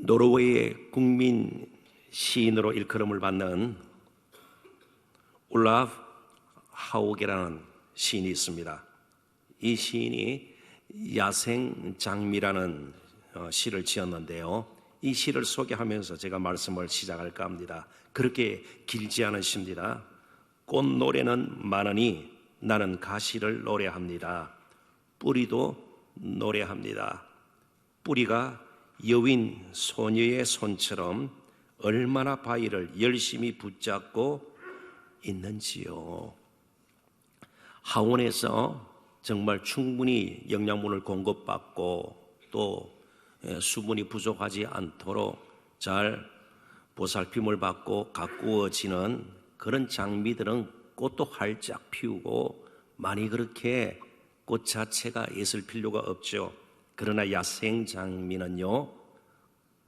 노르웨이의 국민 시인으로 일컬음을 받는 올라프 하우게라는 시인이 있습니다. 이 시인이 야생장미라는 시를 지었는데요, 이 시를 소개하면서 제가 말씀을 시작할까 합니다. 그렇게 길지 않은 시입니다. 꽃노래는 많으니 나는 가시를 노래합니다. 뿌리도 노래합니다. 뿌리가 여윈 소녀의 손처럼 얼마나 바위를 열심히 붙잡고 있는지요. 하원에서 정말 충분히 영양분을 공급받고 또 수분이 부족하지 않도록 잘 보살핌을 받고 가꾸어지는 그런 장미들은 꽃도 활짝 피우고 많이 그렇게 꽃 자체가 있을 필요가 없죠. 그러나 야생장미는요,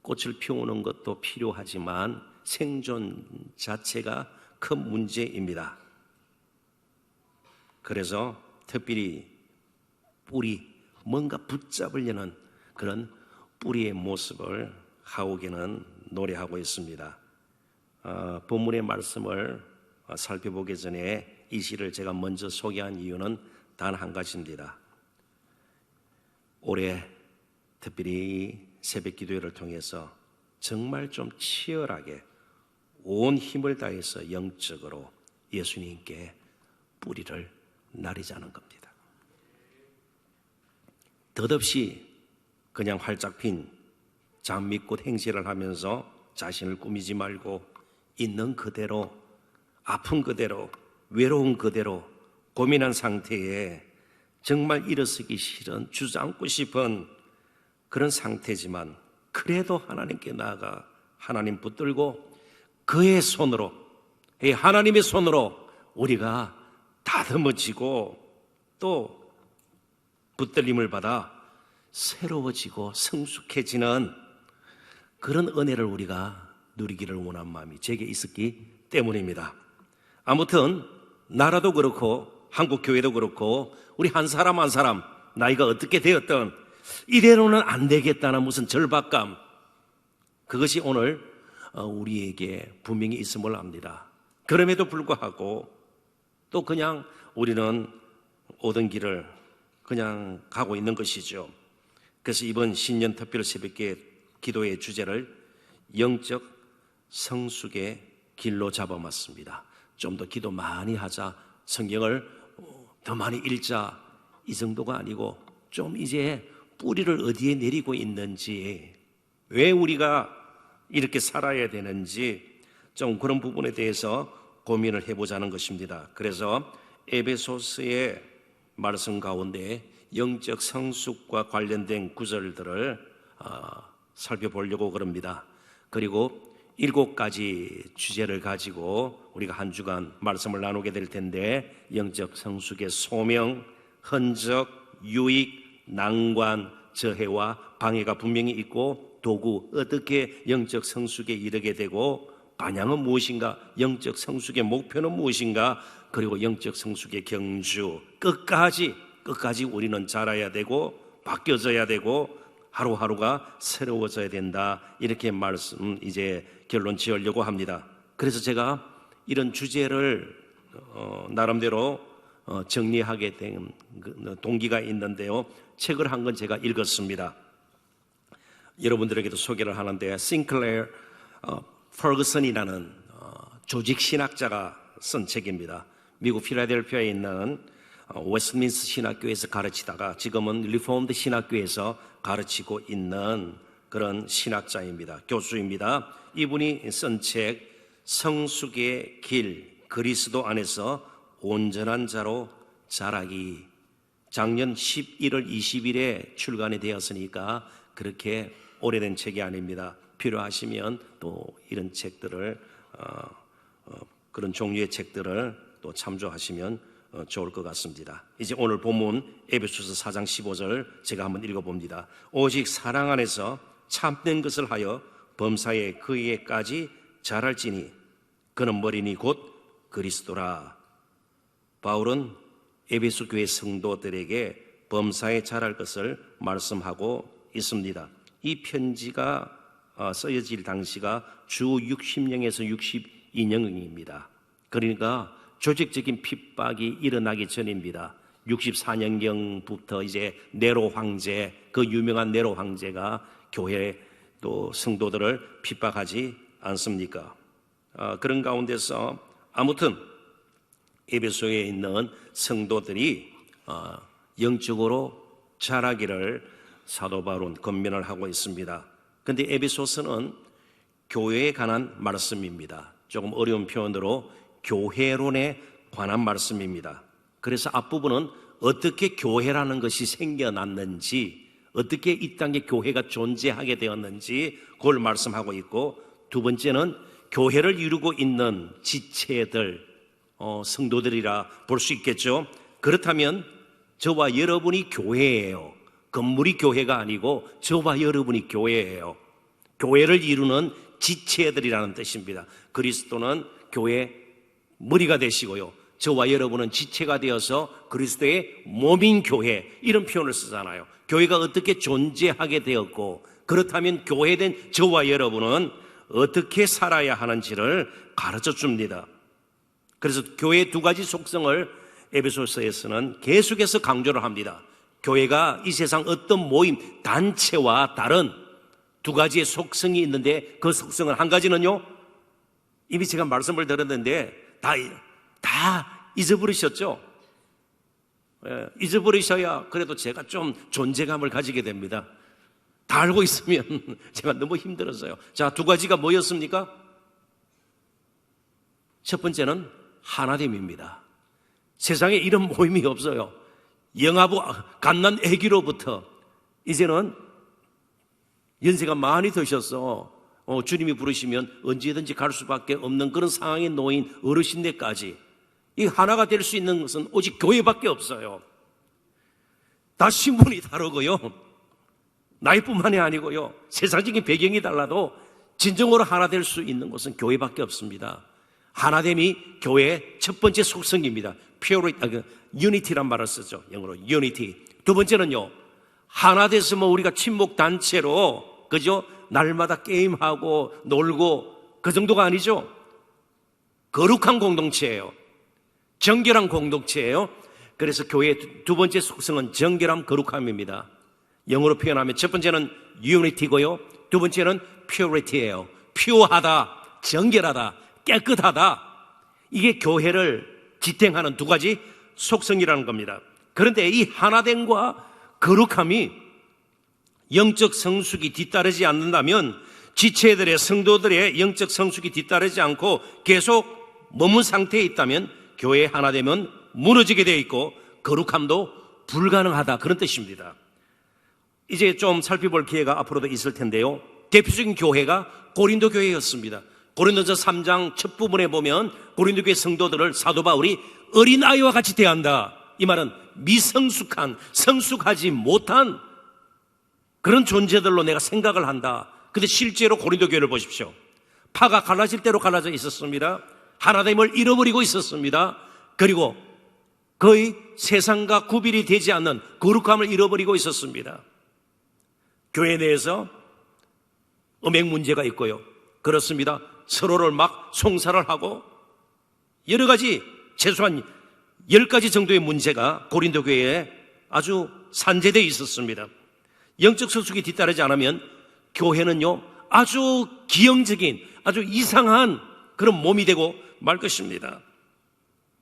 꽃을 피우는 것도 필요하지만 생존 자체가 큰 문제입니다. 그래서 특별히 뿌리, 뭔가 붙잡으려는 그런 뿌리의 모습을 하우게는 노래하고 있습니다. 본문의 말씀을 살펴보기 전에 이 시를 제가 먼저 소개한 이유는 단 한 가지입니다. 올해 특별히 새벽 기도회를 통해서 정말 좀 치열하게 온 힘을 다해서 영적으로 예수님께 뿌리를 나르자는 겁니다. 덧없이 그냥 활짝 핀 장미꽃 행세를 하면서 자신을 꾸미지 말고 있는 그대로, 아픈 그대로, 외로운 그대로, 고민한 상태에 정말 일어서기 싫은, 주저앉고 싶은 그런 상태지만 그래도 하나님께 나아가 하나님 붙들고 그의 손으로, 하나님의 손으로 우리가 다듬어지고 또 붙들림을 받아 새로워지고 성숙해지는 그런 은혜를 우리가 누리기를 원한 마음이 제게 있었기 때문입니다. 아무튼 나라도 그렇고 한국 교회도 그렇고 우리 한 사람 한 사람 나이가 어떻게 되었든 이대로는 안 되겠다는 무슨 절박감, 그것이 오늘 우리에게 분명히 있음을 압니다. 그럼에도 불구하고 또 그냥 우리는 오던 길을 그냥 가고 있는 것이죠. 그래서 이번 신년 특별 새벽기도 기도의 주제를 영적 성숙의 길로 잡아봤습니다. 좀 더 기도 많이 하자, 성경을 더 많이 읽자, 이 정도가 아니고 좀 이제 뿌리를 어디에 내리고 있는지, 왜 우리가 이렇게 살아야 되는지 좀 그런 부분에 대해서 고민을 해보자는 것입니다. 그래서 에베소서의 말씀 가운데 영적 성숙과 관련된 구절들을 살펴보려고 그럽니다. 그리고 7가지 주제를 가지고 우리가 한 주간 말씀을 나누게 될 텐데, 영적 성숙의 소명, 흔적, 유익, 난관, 저해와 방해가 분명히 있고, 도구, 어떻게 영적 성숙에 이르게 되고, 방향은 무엇인가, 영적 성숙의 목표는 무엇인가, 그리고 영적 성숙의 경주, 끝까지 우리는 자라야 되고 바뀌어져야 되고 하루하루가 새로워져야 된다, 이렇게 말씀 이제 결론 지으려고 합니다. 그래서 제가 이런 주제를 나름대로 정리하게 된 동기가 있는데요, 책을 한 권 제가 읽었습니다. 여러분들에게도 소개를 하는데, 싱클레어 퍼거슨이라는 조직신학자가 쓴 책입니다. 미국 필라델피아에 있는 웨스트민스터 신학교에서 가르치다가 지금은 리포먼드 신학교에서 가르치고 있는 그런 신학자입니다. 교수입니다. 이분이 쓴 책 성숙의 길, 그리스도 안에서 온전한 자로 자라기, 작년 11월 20일에 출간이 되었으니까 그렇게 오래된 책이 아닙니다. 필요하시면 또 이런 책들을 그런 종류의 책들을 또 참조하시면 좋을 것 같습니다. 이제 오늘 본문 에베소서 4장 15절 제가 한번 읽어봅니다. 오직 사랑 안에서 참된 것을 하여 범사에 그에게까지 자랄지니 그는 머리니 곧 그리스도라. 바울은 에베소 교회 성도들에게 범사에 자랄 것을 말씀하고 있습니다. 이 편지가 쓰여질 당시가 주 60년에서 62년입니다. 그러니까 조직적인 핍박이 일어나기 전입니다. 64년경부터 이제 네로 황제, 그 유명한 네로 황제가 교회 또 성도들을 핍박하지 않습니까? 그런 가운데서 아무튼 에베소에 있는 성도들이 영적으로 자라기를 사도 바울은 권면을 하고 있습니다. 그런데 에베소서는 교회에 관한 말씀입니다. 조금 어려운 표현으로 교회론에 관한 말씀입니다. 그래서 앞부분은 어떻게 교회라는 것이 생겨났는지, 어떻게 이 땅에 교회가 존재하게 되었는지 그걸 말씀하고 있고, 두 번째는 교회를 이루고 있는 지체들, 성도들이라 볼 수 있겠죠. 그렇다면 저와 여러분이 교회예요. 건물이 교회가 아니고 저와 여러분이 교회예요. 교회를 이루는 지체들이라는 뜻입니다. 그리스도는 교회 머리가 되시고요, 저와 여러분은 지체가 되어서 그리스도의 몸인 교회, 이런 표현을 쓰잖아요. 교회가 어떻게 존재하게 되었고, 그렇다면 교회된 저와 여러분은 어떻게 살아야 하는지를 가르쳐 줍니다. 그래서 교회의 두 가지 속성을 에베소서에서는 계속해서 강조를 합니다. 교회가 이 세상 어떤 모임, 단체와 다른 두 가지의 속성이 있는데, 그 속성은 한 가지는요, 이미 제가 말씀을 드렸는데 다 잊어버리셨죠? 잊어버리셔야 그래도 제가 좀 존재감을 가지게 됩니다. 다 알고 있으면 제가 너무 힘들어서요. 자, 두 가지가 뭐였습니까? 첫 번째는 하나됨입니다. 세상에 이런 모임이 없어요. 영아부 갓난 아기로부터 이제는 연세가 많이 드셔서 주님이 부르시면 언제든지 갈 수밖에 없는 그런 상황에 놓인 어르신들까지 이 하나가 될 수 있는 것은 오직 교회밖에 없어요. 다 신분이 다르고요, 나이뿐만이 아니고요, 세상적인 배경이 달라도 진정으로 하나 될 수 있는 것은 교회밖에 없습니다. 하나됨이 교회의 첫 번째 속성입니다. 유니티란 말을 쓰죠. 영어로 유니티. 두 번째는요, 하나 돼서 우리가 친목 단체로, 그죠? 날마다 게임하고 놀고 그 정도가 아니죠. 거룩한 공동체예요. 정결한 공동체예요. 그래서 교회의 두 번째 속성은 정결함, 거룩함입니다. 영어로 표현하면 첫 번째는 유니티고요, 두 번째는 퓨리티예요. 퓨어하다, 정결하다, 깨끗하다. 이게 교회를 지탱하는 두 가지 속성이라는 겁니다. 그런데 이 하나됨과 거룩함이 영적 성숙이 뒤따르지 않는다면, 지체들의 성도들의 영적 성숙이 뒤따르지 않고 계속 머문 상태에 있다면 교회의 하나됨은 무너지게 되어 있고 거룩함도 불가능하다, 그런 뜻입니다. 이제 좀 살펴볼 기회가 앞으로도 있을 텐데요, 대표적인 교회가 고린도 교회였습니다. 고린도서 3장 첫 부분에 보면 고린도 교회 성도들을 사도 바울이 어린아이와 같이 대한다. 이 말은 미성숙한, 성숙하지 못한 그런 존재들로 내가 생각을 한다. 근데 실제로 고린도 교회를 보십시오. 파가 갈라질 대로 갈라져 있었습니다. 하나됨을 잃어버리고 있었습니다. 그리고 거의 세상과 구별이 되지 않는 거룩함을 잃어버리고 있었습니다. 교회 내에서 음행 문제가 있고요, 그렇습니다. 서로를 막 송사를 하고 여러 가지, 최소한 10가지 정도의 문제가 고린도 교회에 아주 산재되어 있었습니다. 영적 성숙이 뒤따르지 않으면 교회는요, 아주 기형적인, 아주 이상한 그런 몸이 되고 말 것입니다.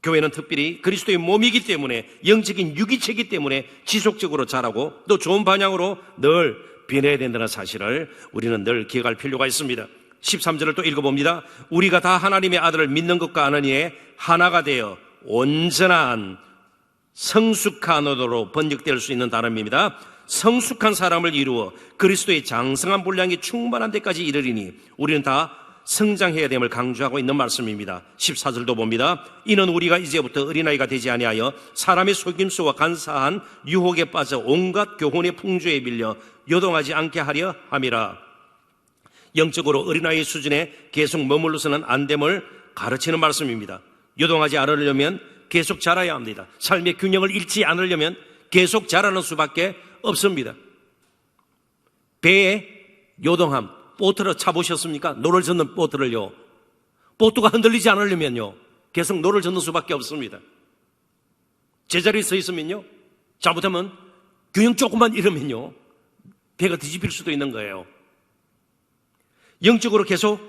교회는 특별히 그리스도의 몸이기 때문에, 영적인 유기체이기 때문에 지속적으로 자라고 또 좋은 방향으로 늘 변해야 된다는 사실을 우리는 늘 기억할 필요가 있습니다. 13절을 또 읽어봅니다. 우리가 다 하나님의 아들을 믿는 것과 아는 이에 하나가 되어 온전한 성숙한으로 번역될 수 있는 단어입니다. 성숙한 사람을 이루어 그리스도의 장성한 분량이 충만한 데까지 이르리니, 우리는 다 성장해야 됨을 강조하고 있는 말씀입니다. 14절도 봅니다. 이는 우리가 이제부터 어린아이가 되지 아니하여 사람의 속임수와 간사한 유혹에 빠져 온갖 교훈의 풍조에 밀려 요동하지 않게 하려 함이라. 영적으로 어린아이 수준에 계속 머물러서는 안 됨을 가르치는 말씀입니다. 요동하지 않으려면 계속 자라야 합니다. 삶의 균형을 잃지 않으려면 계속 자라는 수밖에 없습니다. 배의 요동함, 보트를 차보셨습니까? 노를 젓는 보트를요. 보트가 흔들리지 않으려면요, 계속 노를 젓는 수밖에 없습니다. 제자리에 서 있으면요, 잘못하면 균형 조금만 잃으면요, 배가 뒤집힐 수도 있는 거예요. 영적으로 계속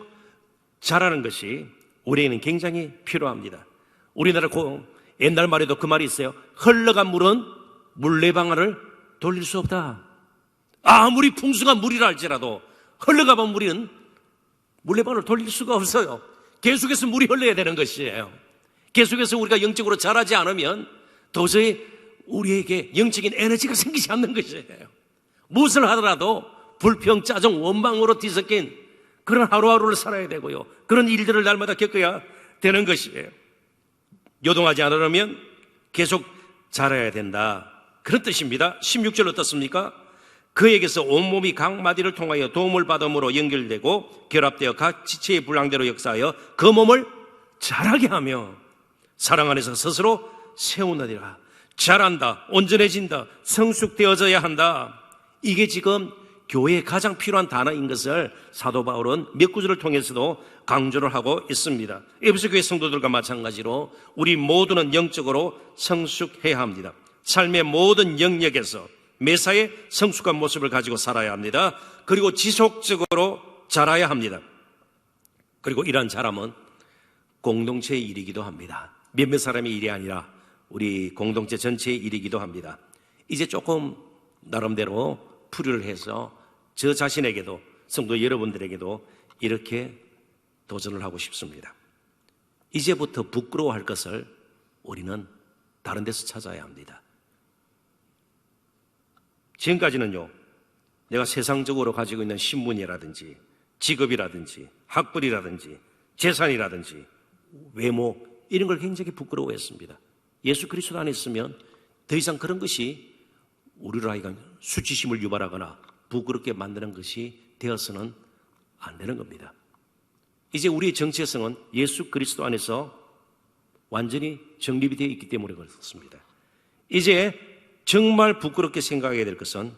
자라는 것이 우리에게는 굉장히 필요합니다. 우리나라 옛날 말에도 그 말이 있어요. 흘러간 물은 물레방아를 돌릴 수 없다. 아무리 풍성한 물이라 할지라도 흘러가본 물은 물레방아를 돌릴 수가 없어요. 계속해서 물이 흘러야 되는 것이에요. 계속해서 우리가 영적으로 자라지 않으면 도저히 우리에게 영적인 에너지가 생기지 않는 것이에요. 무엇을 하더라도 불평, 짜증, 원망으로 뒤섞인 그런 하루하루를 살아야 되고요, 그런 일들을 날마다 겪어야 되는 것이에요. 요동하지 않으려면 계속 자라야 된다, 그런 뜻입니다. 16절 어떻습니까? 그에게서 온몸이 각 마디를 통하여 도움을 받음으로 연결되고 결합되어 각 지체의 분량대로 역사하여 그 몸을 자라게 하며 사랑 안에서 스스로 세우느니라. 자란다, 온전해진다, 성숙되어져야 한다. 이게 지금 교회에 가장 필요한 단어인 것을 사도 바울은 몇 구절을 통해서도 강조를 하고 있습니다. 에베소 교회 성도들과 마찬가지로 우리 모두는 영적으로 성숙해야 합니다. 삶의 모든 영역에서 매사에 성숙한 모습을 가지고 살아야 합니다. 그리고 지속적으로 자라야 합니다. 그리고 이러한 자람은 공동체의 일이기도 합니다. 몇몇 사람의 일이 아니라 우리 공동체 전체의 일이기도 합니다. 이제 조금 나름대로 풀이를 해서 저 자신에게도, 성도 여러분들에게도 이렇게 도전을 하고 싶습니다. 이제부터 부끄러워할 것을 우리는 다른 데서 찾아야 합니다. 지금까지는요, 내가 세상적으로 가지고 있는 신분이라든지 직업이라든지 학벌이라든지 재산이라든지 외모, 이런 걸 굉장히 부끄러워했습니다. 예수 그리스도 안에 있으면 더 이상 그런 것이 우리로 하여금 수치심을 유발하거나 부끄럽게 만드는 것이 되어서는 안 되는 겁니다. 이제 우리의 정체성은 예수 그리스도 안에서 완전히 정립이 되어 있기 때문에 그렇습니다. 이제 정말 부끄럽게 생각해야 될 것은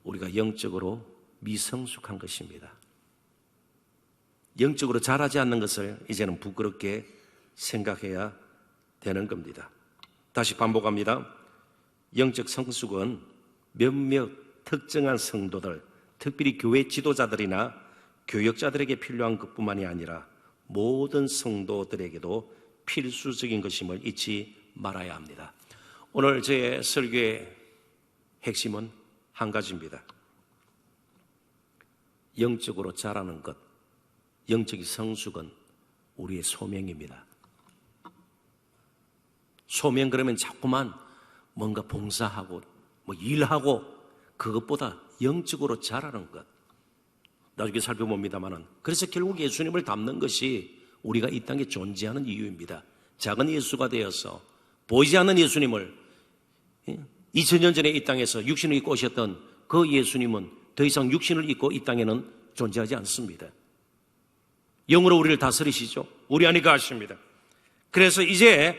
우리가 영적으로 미성숙한 것입니다. 영적으로 자라지 않는 것을 이제는 부끄럽게 생각해야 되는 겁니다. 다시 반복합니다. 영적 성숙은 몇몇 특정한 성도들, 특별히 교회 지도자들이나 교역자들에게 필요한 것뿐만이 아니라 모든 성도들에게도 필수적인 것임을 잊지 말아야 합니다. 오늘 제 설교의 핵심은 한 가지입니다. 영적으로 자라는 것, 영적인 성숙은 우리의 소명입니다. 소명 그러면 자꾸만 뭔가 봉사하고 일하고, 그것보다 영적으로 자라는 것, 나중에 살펴봅니다만은, 그래서 결국 예수님을 닮는 것이 우리가 이 땅에 존재하는 이유입니다. 작은 예수가 되어서 보이지 않는 예수님을, 2000년 전에 이 땅에서 육신을 입고 오셨던 그 예수님은 더 이상 육신을 입고 이 땅에는 존재하지 않습니다. 영으로 우리를 다스리시죠. 우리 안에 가십니다. 그래서 이제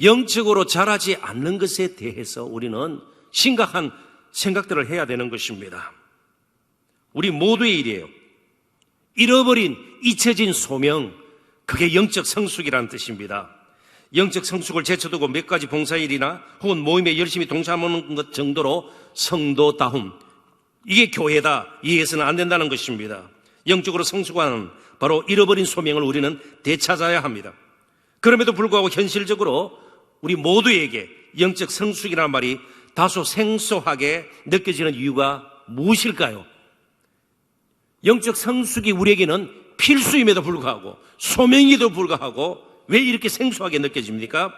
영적으로 자라지 않는 것에 대해서 우리는 심각한 생각들을 해야 되는 것입니다. 우리 모두의 일이에요. 잃어버린, 잊혀진 소명, 그게 영적 성숙이라는 뜻입니다. 영적 성숙을 제쳐두고 몇 가지 봉사일이나 혹은 모임에 열심히 동참하는 것 정도로 성도다움, 이게 교회다, 이해해서는 안 된다는 것입니다. 영적으로 성숙하는 바로 잃어버린 소명을 우리는 되찾아야 합니다. 그럼에도 불구하고 현실적으로 우리 모두에게 영적 성숙이라는 말이 다소 생소하게 느껴지는 이유가 무엇일까요? 영적 성숙이 우리에게는 필수임에도 불구하고, 소명에도 불구하고 왜 이렇게 생소하게 느껴집니까?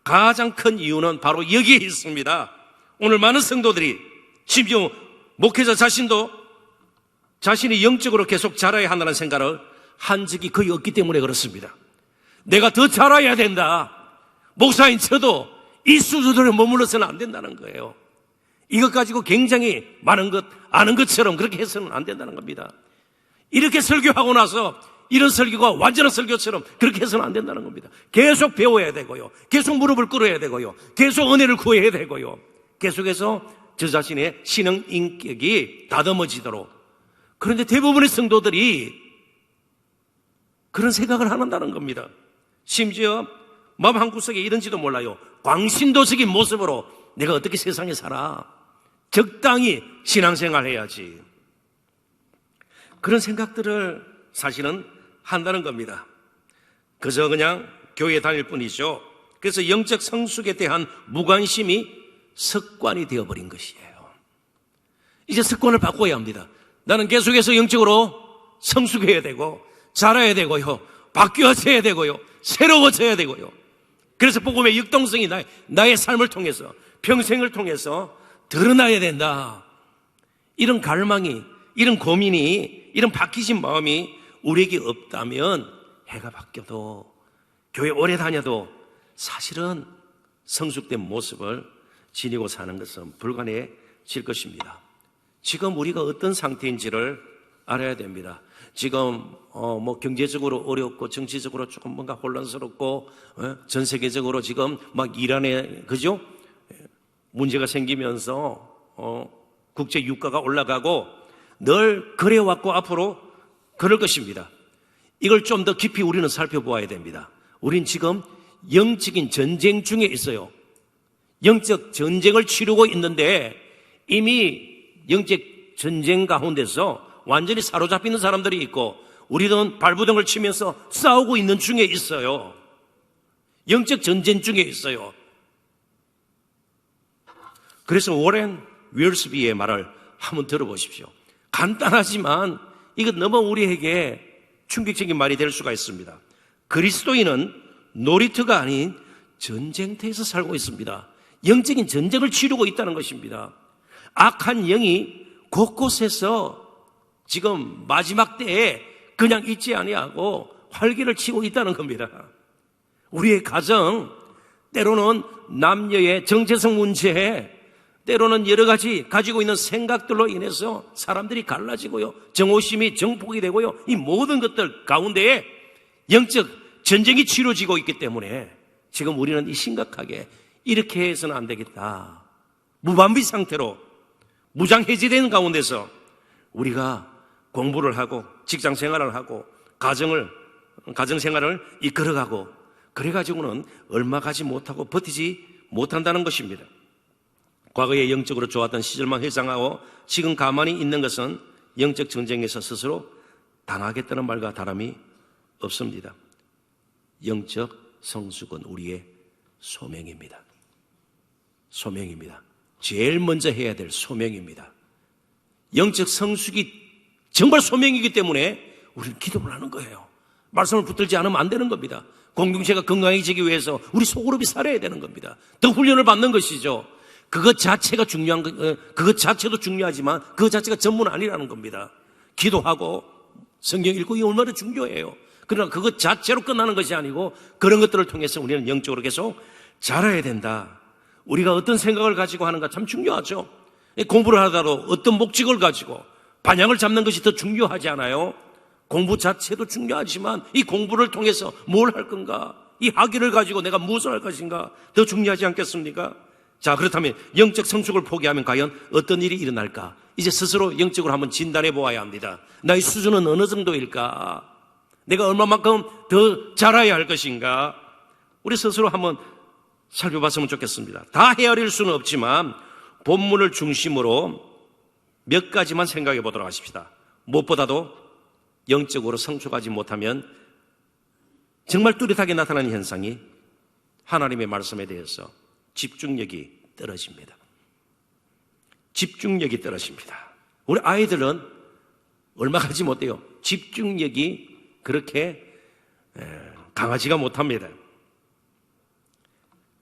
가장 큰 이유는 바로 여기에 있습니다. 오늘 많은 성도들이, 심지어 목회자 자신도 자신이 영적으로 계속 자라야 한다는 생각을 한 적이 거의 없기 때문에 그렇습니다. 내가 더 자라야 된다, 목사인 저도 이 수준으로 머물러서는 안 된다는 거예요. 이것 가지고 굉장히 많은 것 아는 것처럼 그렇게 해서는 안 된다는 겁니다. 이렇게 설교하고 나서 이런 설교가 완전한 설교처럼 그렇게 해서는 안 된다는 겁니다. 계속 배워야 되고요, 계속 무릎을 꿇어야 되고요, 계속 은혜를 구해야 되고요, 계속해서 저 자신의 신앙 인격이 다듬어지도록, 그런데 대부분의 성도들이 그런 생각을 한다는 겁니다. 심지어 마음 한구석에 이런지도 몰라요. 광신도적인 모습으로 내가 어떻게 세상에 살아? 적당히 신앙생활 해야지. 그런 생각들을 사실은 한다는 겁니다. 그저 그냥 교회에 다닐 뿐이죠. 그래서 영적 성숙에 대한 무관심이 습관이 되어버린 것이에요. 이제 습관을 바꿔야 합니다. 나는 계속해서 영적으로 성숙해야 되고 자라야 되고요. 바뀌어져야 되고요. 새로워져야 되고요. 그래서 복음의 역동성이 나의 삶을 통해서 평생을 통해서 드러나야 된다. 이런 갈망이, 이런 고민이, 이런 바뀌신 마음이 우리에게 없다면 해가 바뀌어도 교회 오래 다녀도 사실은 성숙된 모습을 지니고 사는 것은 불가능해질 것입니다. 지금 우리가 어떤 상태인지를 알아야 됩니다. 지금 경제적으로 어렵고 정치적으로 조금 뭔가 혼란스럽고 전 세계적으로 지금 막 이란에 그죠? 문제가 생기면서 국제 유가가 올라가고 늘 그래왔고 앞으로 그럴 것입니다. 이걸 좀 더 깊이 우리는 살펴보아야 됩니다. 우린 지금 영적인 전쟁 중에 있어요. 영적 전쟁을 치르고 있는데 이미 영적 전쟁 가운데서 완전히 사로잡혀 있는 사람들이 있고 우리는 발부등을 치면서 싸우고 있는 중에 있어요. 영적 전쟁 중에 있어요. 그래서 워렌 윌스비의 말을 한번 들어보십시오. 간단하지만 이건 너무 우리에게 충격적인 말이 될 수가 있습니다. 그리스도인은 놀이터가 아닌 전쟁터에서 살고 있습니다. 영적인 전쟁을 치르고 있다는 것입니다. 악한 영이 곳곳에서 지금 마지막 때에 그냥 있지 아니하고 활기를 치고 있다는 겁니다. 우리의 가정, 때로는 남녀의 정체성 문제, 때로는 여러 가지 가지고 있는 생각들로 인해서 사람들이 갈라지고요. 정오심이 정폭이 되고요. 이 모든 것들 가운데에 영적 전쟁이 치러지고 있기 때문에 지금 우리는 이 심각하게 이렇게 해서는 안 되겠다. 무방비 상태로 무장 해제되는 가운데서 우리가 공부를 하고 직장 생활을 하고 가정 생활을 이끌어가고 그래가지고는 얼마 가지 못하고 버티지 못한다는 것입니다. 과거에 영적으로 좋았던 시절만 회상하고 지금 가만히 있는 것은 영적 전쟁에서 스스로 당하겠다는 말과 다름이 없습니다. 영적 성숙은 우리의 소명입니다. 소명입니다. 제일 먼저 해야 될 소명입니다. 영적 성숙이 정말 소명이기 때문에 우리는 기도를 하는 거예요. 말씀을 붙들지 않으면 안 되는 겁니다. 공동체가 건강해지기 위해서 우리 소그룹이 살아야 되는 겁니다. 더 훈련을 받는 것이죠. 그것 자체가 중요한 그것 자체도 중요하지만 그것 자체가 전문 아니라는 겁니다. 기도하고 성경 읽고 이 얼마나 중요해요. 그러나 그것 자체로 끝나는 것이 아니고 그런 것들을 통해서 우리는 영적으로 계속 자라야 된다. 우리가 어떤 생각을 가지고 하는가 참 중요하죠. 공부를 하다도 어떤 목적을 가지고 방향을 잡는 것이 더 중요하지 않아요? 공부 자체도 중요하지만 이 공부를 통해서 뭘 할 건가? 이 학위를 가지고 내가 무엇을 할 것인가? 더 중요하지 않겠습니까? 자, 그렇다면 영적 성숙을 포기하면 과연 어떤 일이 일어날까? 이제 스스로 영적으로 한번 진단해 보아야 합니다. 나의 수준은 어느 정도일까? 내가 얼마만큼 더 자라야 할 것인가? 우리 스스로 한번 살펴봤으면 좋겠습니다. 다 헤아릴 수는 없지만 본문을 중심으로 몇 가지만 생각해 보도록 하십시다. 무엇보다도 영적으로 성숙하지 못하면 정말 뚜렷하게 나타나는 현상이 하나님의 말씀에 대해서 집중력이 떨어집니다. 집중력이 떨어집니다. 우리 아이들은 얼마 가지 못해요. 집중력이 그렇게 강하지가 못합니다.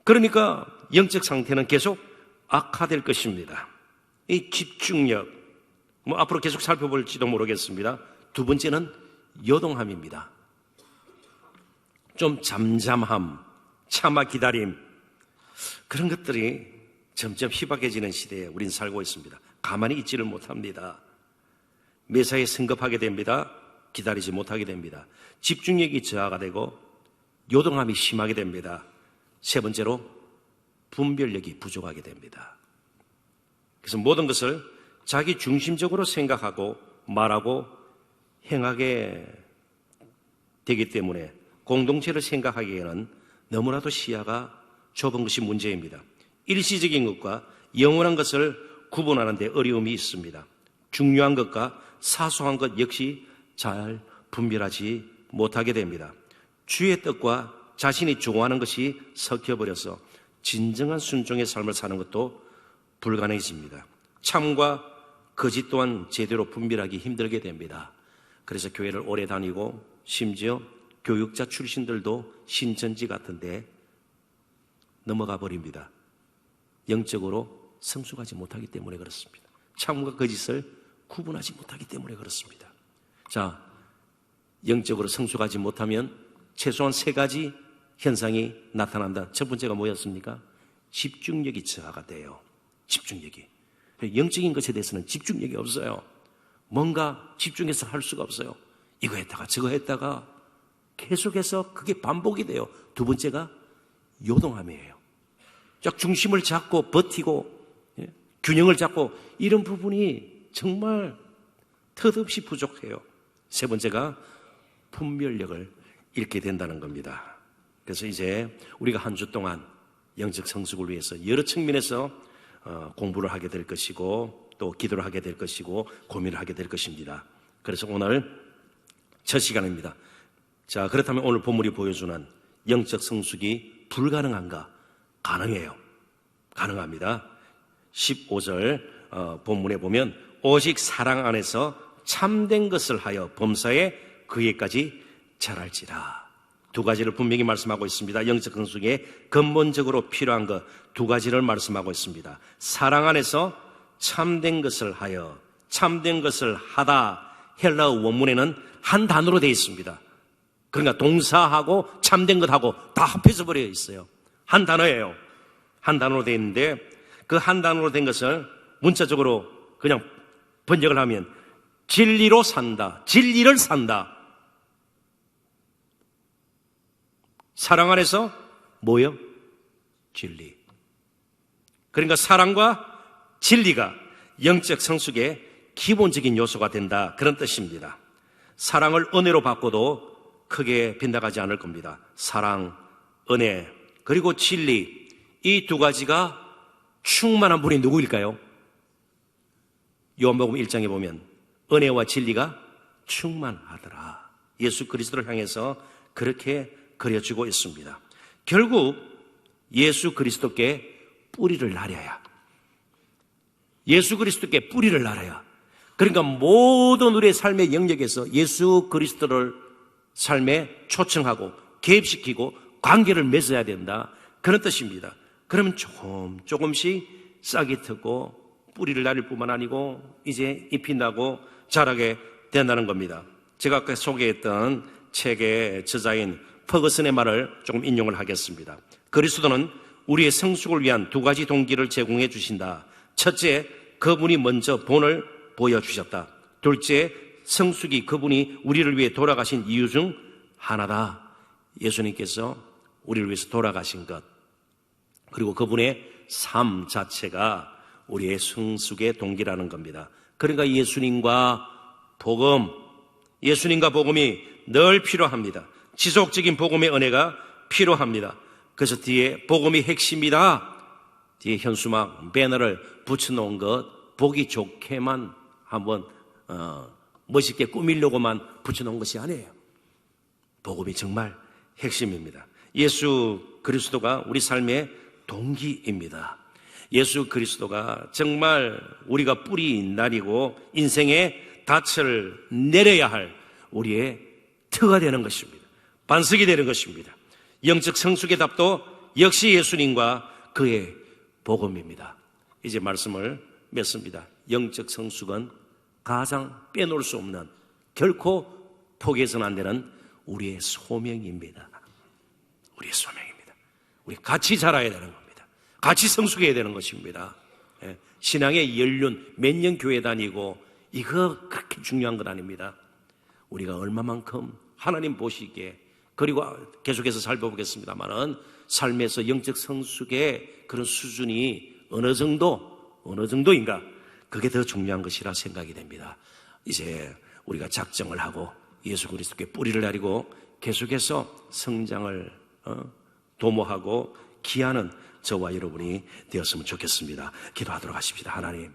그러니까 영적 상태는 계속 악화될 것입니다. 이 집중력, 앞으로 계속 살펴볼지도 모르겠습니다. 두 번째는 요동함입니다. 좀 잠잠함, 참아 기다림, 그런 것들이 점점 희박해지는 시대에 우린 살고 있습니다. 가만히 있지를 못합니다. 매사에 성급하게 됩니다. 기다리지 못하게 됩니다. 집중력이 저하가 되고 요동함이 심하게 됩니다. 세 번째로 분별력이 부족하게 됩니다. 그래서 모든 것을 자기 중심적으로 생각하고 말하고 행하게 되기 때문에 공동체를 생각하기에는 너무나도 시야가 좁은 것이 문제입니다. 일시적인 것과 영원한 것을 구분하는 데 어려움이 있습니다. 중요한 것과 사소한 것 역시 잘 분별하지 못하게 됩니다. 주의 뜻과 자신이 좋아하는 것이 섞여버려서 진정한 순종의 삶을 사는 것도 불가능해집니다. 참과 거짓 또한 제대로 분별하기 힘들게 됩니다. 그래서 교회를 오래 다니고 심지어 교육자 출신들도 신천지 같은데 넘어가 버립니다. 영적으로 성숙하지 못하기 때문에 그렇습니다. 참과 거짓을 구분하지 못하기 때문에 그렇습니다. 자, 영적으로 성숙하지 못하면 최소한 세 가지 현상이 나타난다. 첫 번째가 뭐였습니까? 집중력이 저하가 돼요. 집중력이. 영적인 것에 대해서는 집중력이 없어요. 뭔가 집중해서 할 수가 없어요. 이거 했다가 저거 했다가 계속해서 그게 반복이 돼요. 두 번째가 요동함이에요. 쫙 중심을 잡고 버티고 균형을 잡고 이런 부분이 정말 턱없이 부족해요. 세 번째가 분별력을 잃게 된다는 겁니다. 그래서 이제 우리가 한 주 동안 영적 성숙을 위해서 여러 측면에서 공부를 하게 될 것이고 또 기도를 하게 될 것이고 고민을 하게 될 것입니다. 그래서 오늘 첫 시간입니다. 자, 그렇다면 오늘 본문이 보여주는 영적 성숙이 불가능한가? 가능해요. 가능합니다. 15절 본문에 보면 오직 사랑 안에서 참된 것을 하여 범사에 그에까지 자랄지라. 두 가지를 분명히 말씀하고 있습니다. 영적 성숙에 근본적으로 필요한 것 두 가지를 말씀하고 있습니다. 사랑 안에서 참된 것을 하여, 참된 것을 하다. 헬라어 원문에는 한 단어로 되어 있습니다. 그러니까 동사하고 참된 것하고 다 합해져 버려 있어요. 한 단어예요. 한 단어로 되어 있는데 그 한 단어로 된 것을 문자적으로 그냥 번역을 하면 진리로 산다. 진리를 산다. 사랑 안에서 뭐요? 진리. 그러니까 사랑과 진리가 영적 성숙의 기본적인 요소가 된다. 그런 뜻입니다. 사랑을 은혜로 바꿔도 크게 빗나가지 않을 겁니다. 사랑, 은혜, 그리고 진리. 이 두 가지가 충만한 분이 누구일까요? 요한복음 1장에 보면 은혜와 진리가 충만하더라. 예수 그리스도를 향해서 그렇게 그려지고 있습니다. 결국 예수 그리스도께 뿌리를 날려야, 예수 그리스도께 뿌리를 날려야, 그러니까 모든 우리의 삶의 영역에서 예수 그리스도를 삶에 초청하고 개입시키고 관계를 맺어야 된다. 그런 뜻입니다. 그러면 조금씩 싹이 트고 뿌리를 날릴 뿐만 아니고 이제 잎이 나고 자라게 된다는 겁니다. 제가 아까 소개했던 책의 저자인 퍼거슨의 말을 조금 인용을 하겠습니다. 그리스도는 우리의 성숙을 위한 두 가지 동기를 제공해 주신다. 첫째, 그분이 먼저 본을 보여주셨다. 둘째, 성숙이 그분이 우리를 위해 돌아가신 이유 중 하나다. 예수님께서 우리를 위해서 돌아가신 것, 그리고 그분의 삶 자체가 우리의 성숙의 동기라는 겁니다. 그러니까 예수님과 복음이 늘 필요합니다. 지속적인 복음의 은혜가 필요합니다. 그래서 뒤에 복음이 핵심이다. 뒤에 현수막 배너를 붙여놓은 것 보기 좋게만 한번 멋있게 꾸미려고만 붙여놓은 것이 아니에요. 복음이 정말 핵심입니다. 예수 그리스도가 우리 삶의 동기입니다. 예수 그리스도가 정말 우리가 뿌리 날리고 인생의 닻을 내려야 할 우리의 터가 되는 것입니다. 반석이 되는 것입니다. 영적 성숙의 답도 역시 예수님과 그의 복음입니다. 이제 말씀을 맺습니다. 영적 성숙은 가장 빼놓을 수 없는, 결코 포기해서는 안 되는 우리의 소명입니다. 우리의 소명입니다. 우리 같이 자라야 되는 겁니다. 같이 성숙해야 되는 것입니다. 신앙의 연륜, 몇 년 교회 다니고 이거 그렇게 중요한 건 아닙니다. 우리가 얼마만큼 하나님 보시기에, 그리고 계속해서 살펴보겠습니다만은 삶에서 영적 성숙의 그런 수준이 어느 정도인가, 그게 더 중요한 것이라 생각이 됩니다. 이제 우리가 작정을 하고 예수 그리스도께 뿌리를 내리고 계속해서 성장을 도모하고 기하는 저와 여러분이 되었으면 좋겠습니다. 기도하도록 하십시다. 하나님,